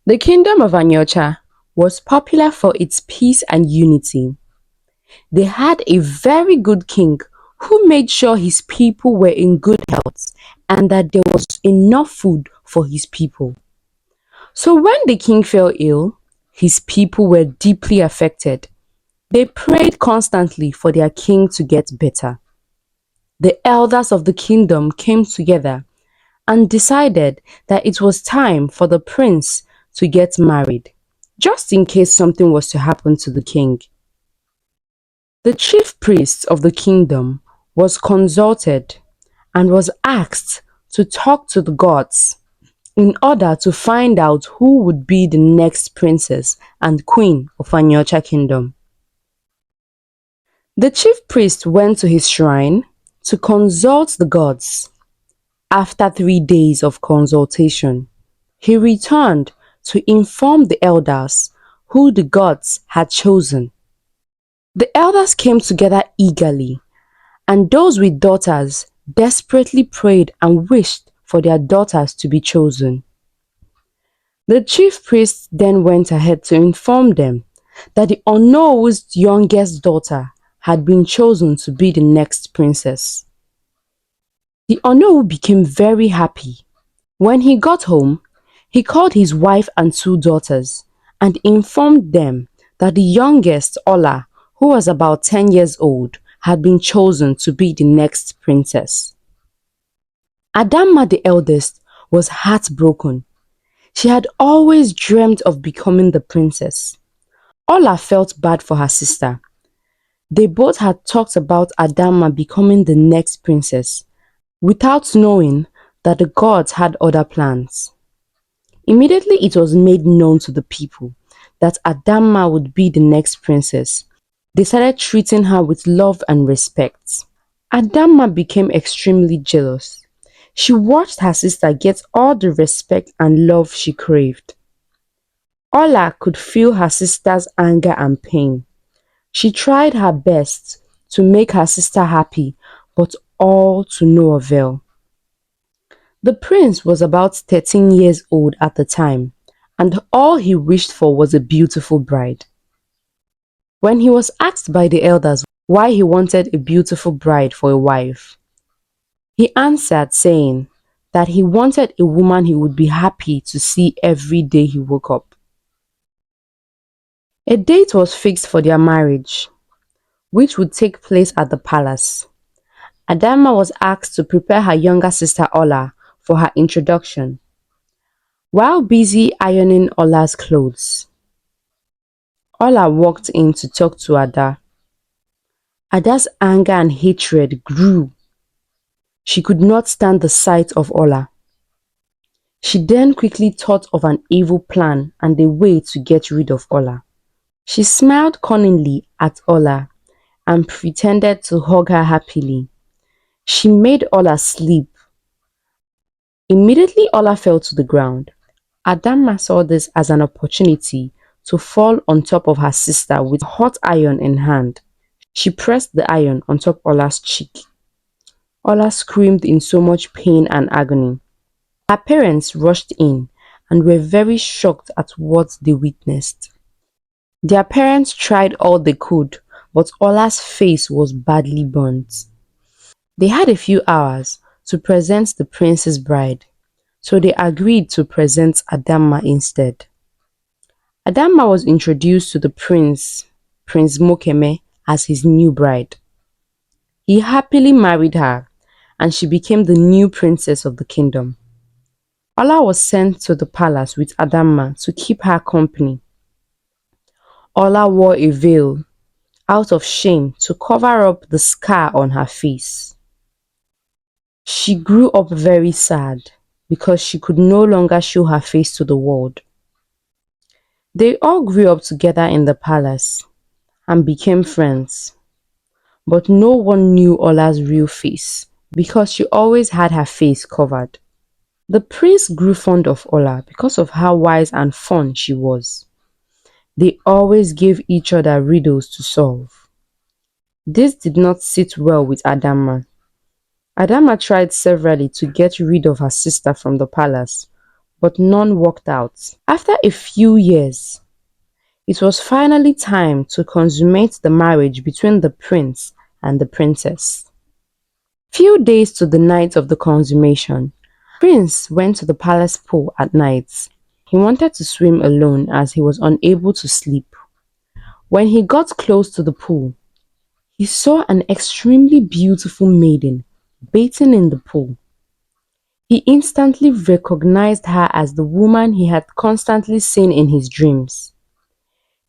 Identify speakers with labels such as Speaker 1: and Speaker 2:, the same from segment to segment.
Speaker 1: The kingdom of Anyocha was popular for its peace and unity. They had a very good king who made sure his people were in good health and that there was enough food for his people. So when the king fell ill, his people were deeply affected. They prayed constantly for their king to get better. The elders of the kingdom came together and decided that it was time for the prince to get married, just in case something was to happen to the king. The chief priest of the kingdom was consulted and was asked to talk to the gods in order to find out who would be the next princess and queen of Anyocha kingdom. The chief priest went to his shrine to consult the gods. After 3 days of consultation, he returned to inform the elders who the gods had chosen. The elders came together eagerly, and those with daughters desperately prayed and wished for their daughters to be chosen. The chief priest then went ahead to inform them that the Ono's youngest daughter had been chosen to be the next princess. The Ono became very happy. When he got home, he called his wife and 2 daughters and informed them that the youngest, Ola, who was about 10 years old, had been chosen to be the next princess. Adamma, the eldest, was heartbroken. She had always dreamt of becoming the princess. Ola felt bad for her sister. They both had talked about Adamma becoming the next princess, without knowing that the gods had other plans. Immediately it was made known to the people that Adamma would be the next princess. They started treating her with love and respect. Adamma became extremely jealous. She watched her sister get all the respect and love she craved. Ola could feel her sister's anger and pain. She tried her best to make her sister happy, but all to no avail. The prince was about 13 years old at the time, and all he wished for was a beautiful bride. When he was asked by the elders why he wanted a beautiful bride for a wife, he answered saying that he wanted a woman he would be happy to see every day he woke up. A date was fixed for their marriage, which would take place at the palace. Adamma was asked to prepare her younger sister Ola for her introduction. While busy ironing Ola's clothes, Ola walked in to talk to Ada. Ada's anger and hatred grew. She could not stand the sight of Ola. She then quickly thought of an evil plan and a way to get rid of Ola. She smiled cunningly at Ola and pretended to hug her happily. She made Ola sleep. Immediately Ola fell to the ground. Adamma saw this as an opportunity to fall on top of her sister with a hot iron in hand. She pressed the iron on top Ola's cheek. Ola screamed in so much pain and agony. Her parents rushed in and were very shocked at what they witnessed. Their parents tried all they could, but Ola's face was badly burnt. They had a few hours to present the prince's bride, so they agreed to present Adamma instead. Adamma was introduced to the prince, Prince Mokeme, as his new bride. He happily married her, and she became the new princess of the kingdom. Ola was sent to the palace with Adamma to keep her company. Ola wore a veil out of shame to cover up the scar on her face. She grew up very sad because she could no longer show her face to the world. They all grew up together in the palace and became friends, but no one knew Ola's real face because she always had her face covered. The prince grew fond of Ola because of how wise and fun she was. They always gave each other riddles to solve. This did not sit well with Adamma. Adamma tried severally to get rid of her sister from the palace, but none worked out. After a few years, it was finally time to consummate the marriage between the prince and the princess. Few days to the night of the consummation, Prince went to the palace pool at night. He wanted to swim alone as he was unable to sleep. When he got close to the pool, he saw an extremely beautiful maiden bathing in the pool. He instantly recognized her as the woman he had constantly seen in his dreams.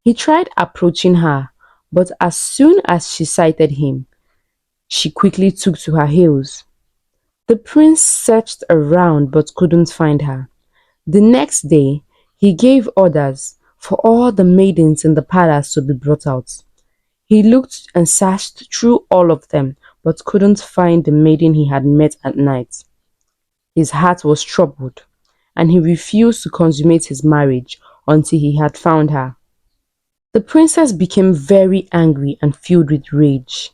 Speaker 1: He tried approaching her, but as soon as she sighted him, she quickly took to her heels. The prince searched around but couldn't find her. The next day, he gave orders for all the maidens in the palace to be brought out. He looked and searched through all of them but couldn't find the maiden he had met at night. His heart was troubled, and he refused to consummate his marriage until he had found her. The princess became very angry and filled with rage.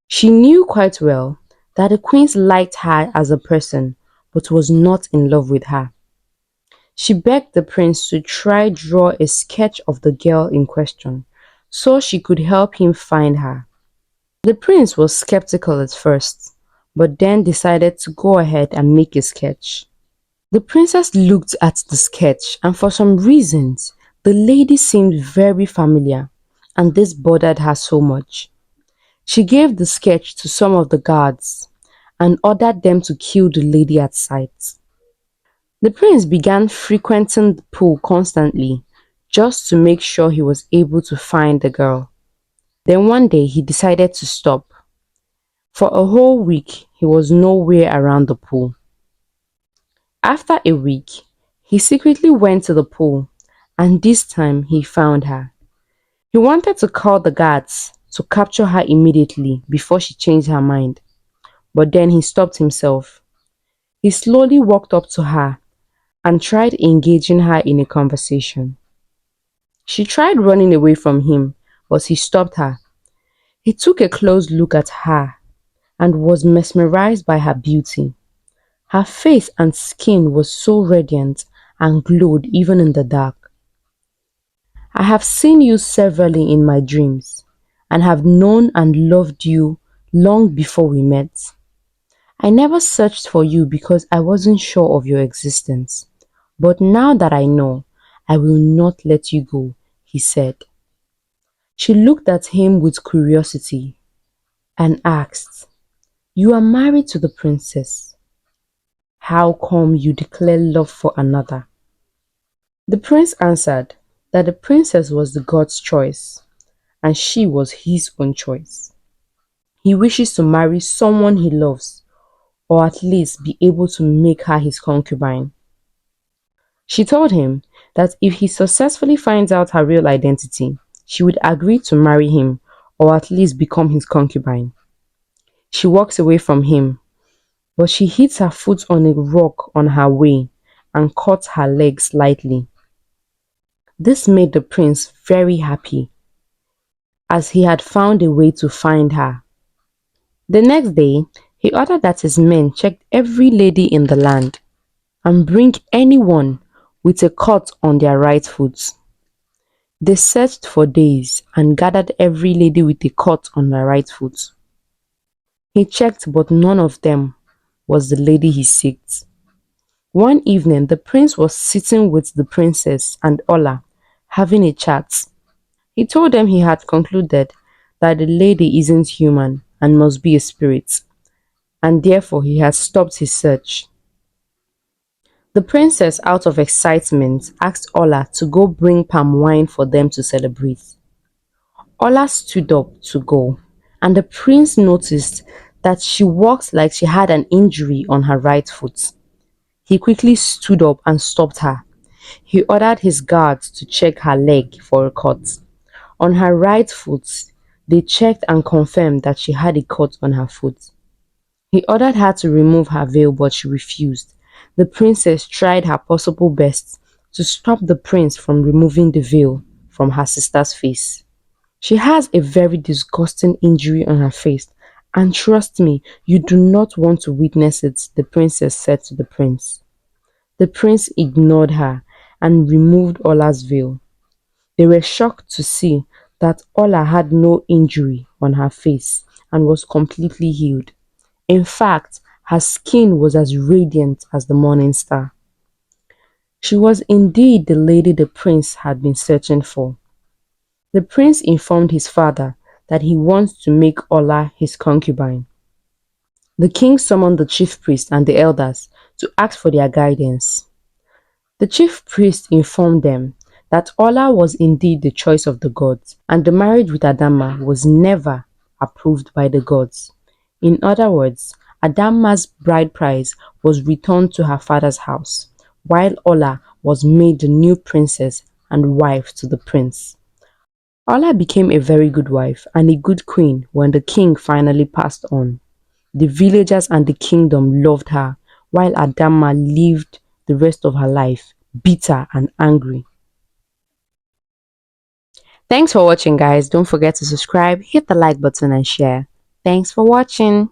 Speaker 1: She knew quite well that the queen liked her as a person but was not in love with her. She begged the prince to try draw a sketch of the girl in question so she could help him find her. The prince was skeptical at first, but then decided to go ahead and make a sketch. The princess looked at the sketch, and for some reasons, the lady seemed very familiar, and this bothered her so much. She gave the sketch to some of the guards and ordered them to kill the lady at sight. The prince began frequenting the pool constantly just to make sure he was able to find the girl. Then one day he decided to stop. For a whole week he was nowhere around the pool. After a week, he secretly went to the pool, and this time he found her. He wanted to call the guards to capture her immediately before she changed her mind, but then he stopped himself. He slowly walked up to her and tried engaging her in a conversation. She tried running away from him, but he stopped her. He took a close look at her and was mesmerized by her beauty. Her face and skin was so radiant and glowed even in the dark. I have seen you severally in my dreams and have known and loved you long before we met. I never searched for you because I wasn't sure of your existence. But now that I know, I will not let you go, he said. She looked at him with curiosity and asked, "You are married to the princess. How come you declare love for another?" The prince answered that the princess was the god's choice and she was his own choice. He wishes to marry someone he loves, or at least be able to make her his concubine. She told him that if he successfully finds out her real identity, she would agree to marry him or at least become his concubine. She walks away from him, but she hits her foot on a rock on her way and cuts her leg slightly. This made the prince very happy as he had found a way to find her. The next day, he ordered that his men check every lady in the land and bring anyone with a cut on their right foot. They searched for days and gathered every lady with a cut on her right foot. He checked, but none of them was the lady he sought. One evening, the prince was sitting with the princess and Ola, having a chat. He told them he had concluded that the lady isn't human and must be a spirit, and therefore he had stopped his search. The princess, out of excitement, asked Ola to go bring palm wine for them to celebrate. Ola stood up to go, and the prince noticed that she walked like she had an injury on her right foot. He quickly stood up and stopped her. He ordered his guards to check her leg for a cut. On her right foot, they checked and confirmed that she had a cut on her foot. He ordered her to remove her veil, but she refused. The princess tried her possible best to stop the prince from removing the veil from her sister's face. "She has a very disgusting injury on her face, and trust me, you do not want to witness it," the princess said to the prince. The prince ignored her and removed Ola's veil. They were shocked to see that Ola had no injury on her face and was completely healed. In fact, her skin was as radiant as the morning star. She was indeed the lady the prince had been searching for. The prince informed his father that he wants to make Ola his concubine. The king summoned the chief priest and the elders to ask for their guidance. The chief priest informed them that Ola was indeed the choice of the gods, and the marriage with Adama was never approved by the gods. In other words, Adama's bride price was returned to her father's house, while Ola was made the new princess and wife to the prince. Ola became a very good wife and a good queen when the king finally passed on. The villagers and the kingdom loved her, while Adama lived the rest of her life bitter and angry. Thanks for watching, guys. Don't forget to subscribe, hit the like button, and share. Thanks for watching.